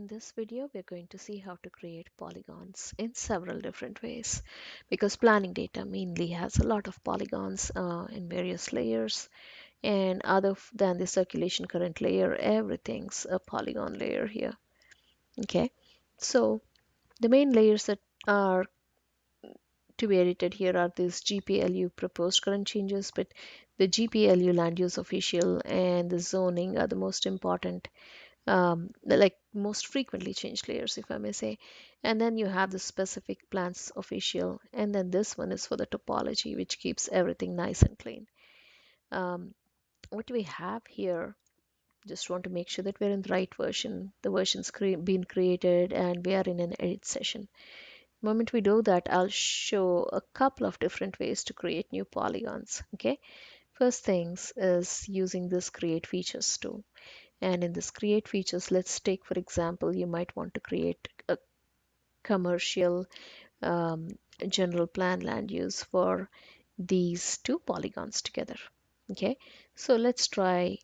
this video, we're going to see how to create polygons in several different ways because planning data mainly has a lot of polygons in various layers, and other than the circulation current layer, everything's a polygon layer here. Okay, so the main layers that are to be edited here are these GPLU proposed current changes, but the GPLU land use official and the zoning are the most important, like most frequently changed layers, if I may say. And then you have the specific plans official, and then this one is for the topology, which keeps everything nice and clean. What do we have here? Just want to make sure that we're in the right version. The version's been created and we are in an edit session. The moment we do that, I'll show a couple of different ways to create new polygons. Okay, first things is using this create features tool. And in this create features, let's take, for example, you might want to create a commercial um, general plan land use for these two polygons together. Okay, so let's try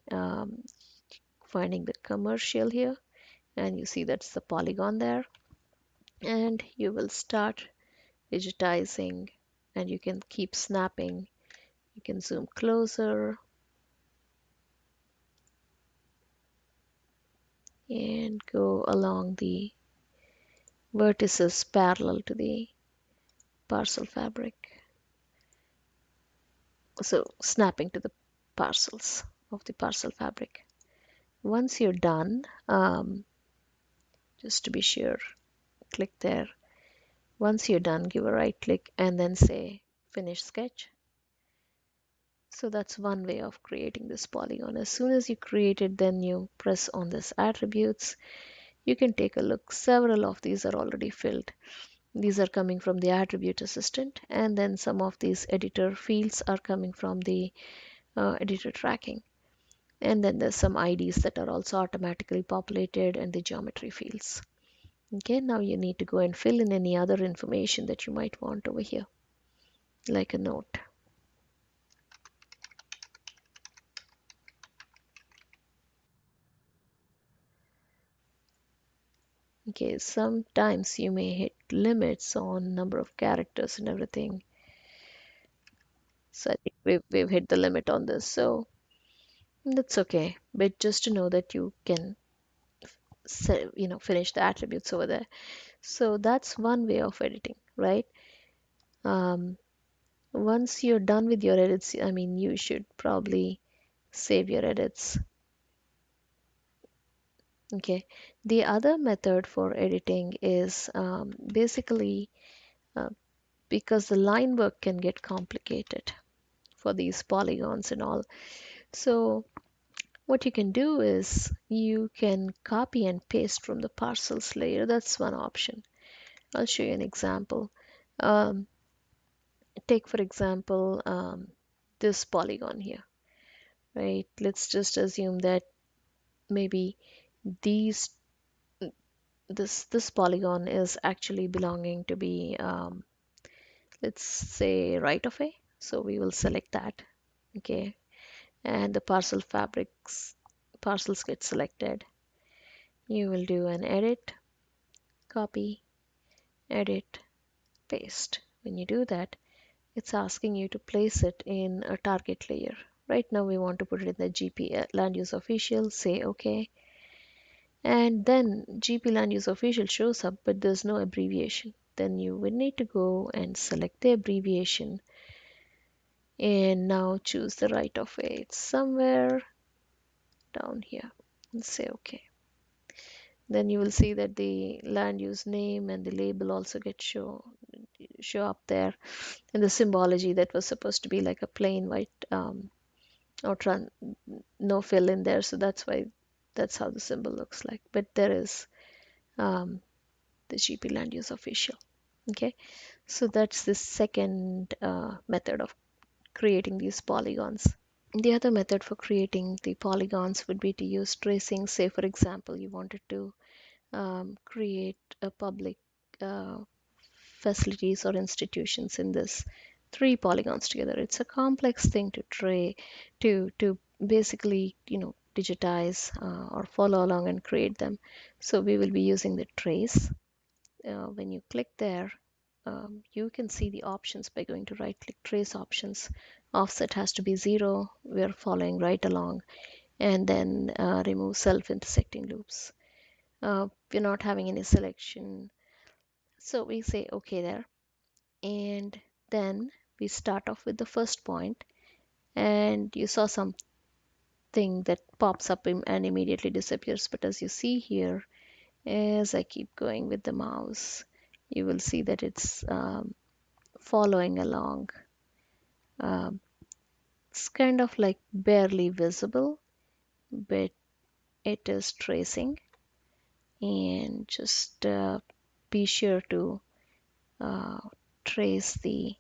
finding the commercial here, and you see that's the polygon there, and you will start digitizing, and you can keep snapping. You can zoom closer and go along the vertices parallel to the parcel fabric. So snapping to the parcels of the parcel fabric. Once you're done, just to be sure, click there. Once you're done, give a right click and then say finish sketch. So that's one way of creating this polygon. As soon as you create it, then you press on this attributes. You can take a look. Several of these are already filled. These are coming from the attribute assistant, and then some of these editor fields are coming from the editor tracking. And then there's some IDs that are also automatically populated and the geometry fields. Okay, now you need to go and fill in any other information that you might want over here, like a note. Okay, sometimes you may hit limits on number of characters and everything. So I think we've hit the limit on this, so that's okay. But just to know that you can finish the attributes over there. So that's one way of editing, right? Um, Once you're done with your edits, I mean, you should probably save your edits. Okay. The other method for editing is basically uh, because the line work can get complicated for these polygons and all. So what you can do is you can copy and paste from the parcels layer. That's one option. I'll show you an example. Um, Take for example this polygon here, right? Let's just assume that maybe these this polygon is actually belonging to be let's say right of way. So we will select that. Okay, and the parcels get selected. You will do an edit, copy, edit, paste. When you do that, it's asking you to place it in a target layer. Right now we want to put it in the GP land use official, say OK. And then GP land use official shows up, but there's no abbreviation. Then you will need to go and select the abbreviation and now choose the right of way. It's somewhere down here and say OK. Then you will see that the land use name and the label also get show up there, and the symbology that was supposed to be like a plain white or no fill in there, so that's why that's how the symbol looks like, but there is um, the GP land use official. Okay, so that's the second method of creating these polygons. The other method for creating the polygons would be to use tracing. Say for example you wanted to create a public uh, facilities or institutions in this three polygons together. It's a complex thing to basically digitize or follow along and create them. So we will be using the trace. When you click there, you can see the options by going to right click trace options. Offset has to be 0. We're following right along. And then remove self-intersecting loops. We're not having any selection. So we say OK there. And then we start off with the first point. And you saw something that pops up and immediately disappears. But as you see here, as I keep going with the mouse, you will see that it's following along. Um, it's kind of like barely visible, but it is tracing. And just be sure to uh, trace the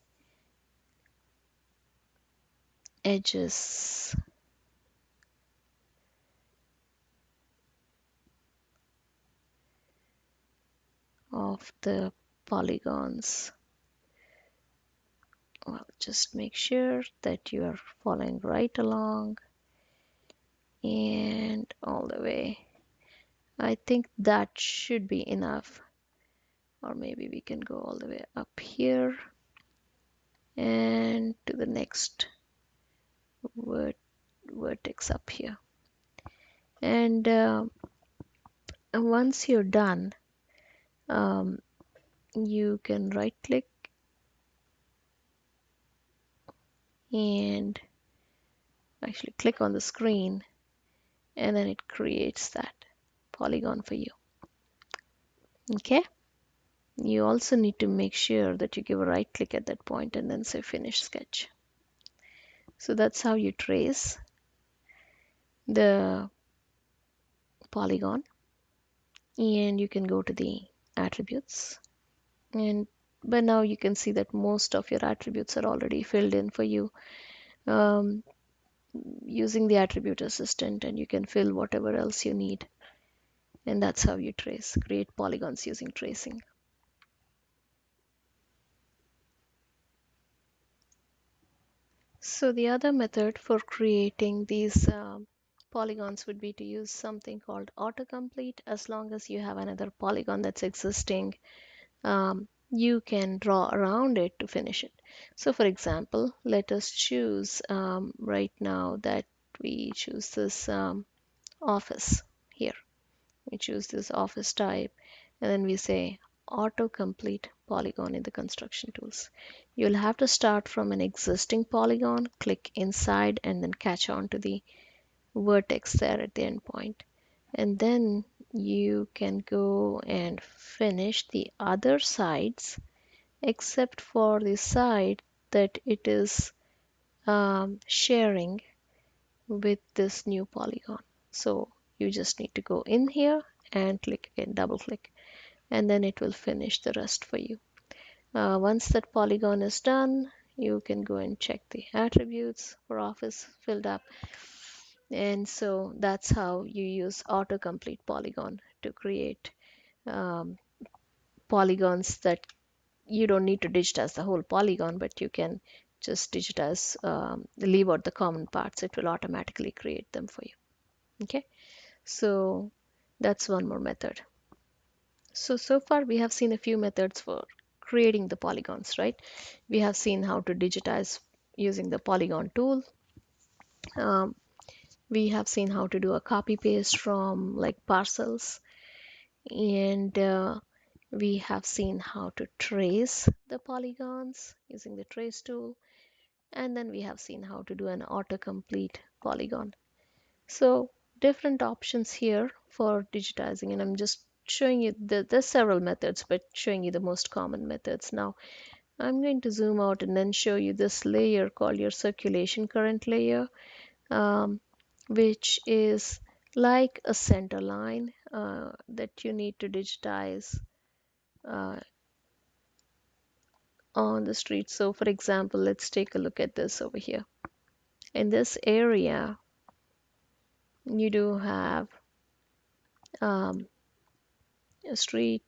edges of the polygons. Well, just make sure that you are following right along and all the way. I think that should be enough. Or maybe we can go all the way up here and to the next vertex up here. And once you're done, um, you can right click and actually click on the screen, and then it creates that polygon for you. Okay, you also need to make sure that you give a right click at that point and then say finish sketch. So that's how you trace the polygon. And you can go to the attributes, and by now you can see that most of your attributes are already filled in for you um, using the attribute assistant, and you can fill whatever else you need. And that's how you create polygons using tracing. So the other method for creating these polygons would be to use something called autocomplete. As long as you have another polygon that's existing, you can draw around it to finish it. So for example, let us choose right now that we choose this office here. We choose this office type, and then we say autocomplete polygon in the construction tools. You'll have to start from an existing polygon, click inside, and then catch on to the vertex there at the end point. And then you can go and finish the other sides, except for the side that it is sharing with this new polygon. So you just need to go in here and click again, double click, and then it will finish the rest for you. Once that polygon is done, you can go and check the attributes for office filled up. And so that's how you use autocomplete polygon to create um, polygons that you don't need to digitize the whole polygon, but you can just digitize, leave out the common parts. It will automatically create them for you. Okay, so that's one more method. So far we have seen a few methods for creating the polygons, right? We have seen how to digitize using the polygon tool. Um, we have seen how to do a copy paste from like parcels, and we have seen how to trace the polygons using the trace tool, and then we have seen how to do an autocomplete polygon. So different options here for digitizing, and I'm just showing you there's several methods, but showing you the most common methods. Now I'm going to zoom out and then show you this layer called your circulation current layer, um, which is like a center line that you need to digitize uh, on the street. So for example, let's take a look at this over here. In this area, you do have um, a street,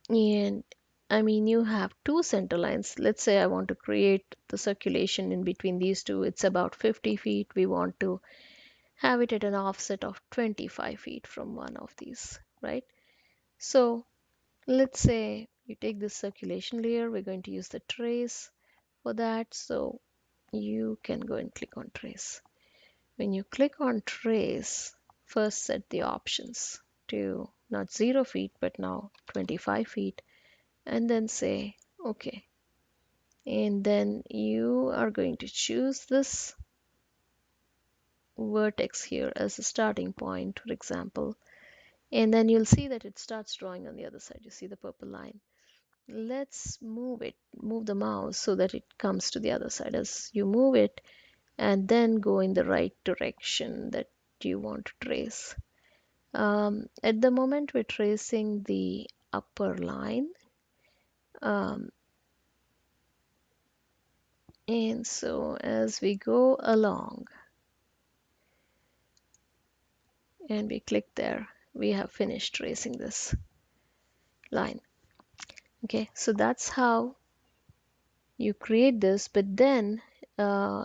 and I mean you have two center lines. Let's say I want to create the circulation in between these two. It's about 50 feet. We want to have it at an offset of 25 feet from one of these, right? So let's say you take this circulation layer, we're going to use the trace for that. So you can go and click on trace. When you click on trace, first set the options to not 0 feet, but now 25 feet, and then say OK. And then you are going to choose this vertex here as a starting point, for example, and then you'll see that it starts drawing on the other side. You see the purple line. Let's move the mouse so that it comes to the other side. As you move it, and then go in the right direction that you want to trace. At the moment, we're tracing the upper line. Um, and so as we go along and we click there, we have finished tracing this line. Okay, so that's how you create this, but then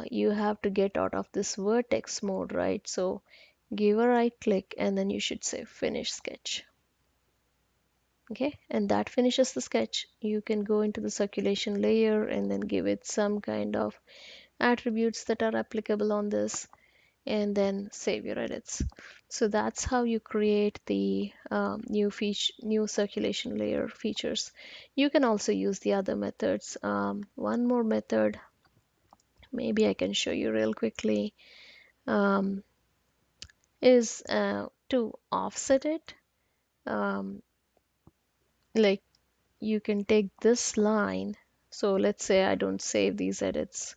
you have to get out of this vertex mode, right? So give a right click and then you should say finish sketch. Okay, and that finishes the sketch. You can go into the circulation layer and then give it some kind of attributes that are applicable on this, and then save your edits. So that's how you create the new circulation layer features. You can also use the other methods. One more method, maybe I can show you real quickly, um, is to offset it. Um, like you can take this line. So let's say I don't save these edits.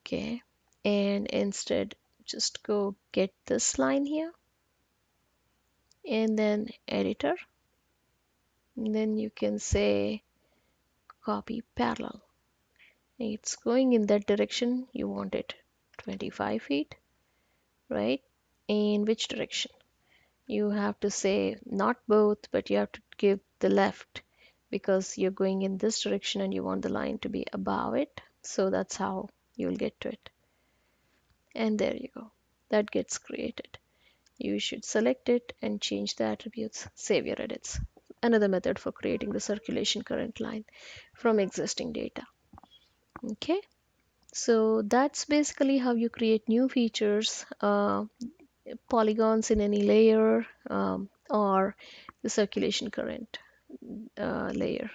Okay, and instead just go get this line here and then editor, and then you can say copy parallel. It's going in that direction you want it, 25 feet, right? In which direction? You have to say not both, but you have to give the left because you're going in this direction and you want the line to be above it. So that's how you'll get to it. And there you go. That gets created. You should select it and change the attributes, save your edits. Another method for creating the circulation current line from existing data. Okay, so that's basically how you create new features, polygons in any layer, or the circulation current layer.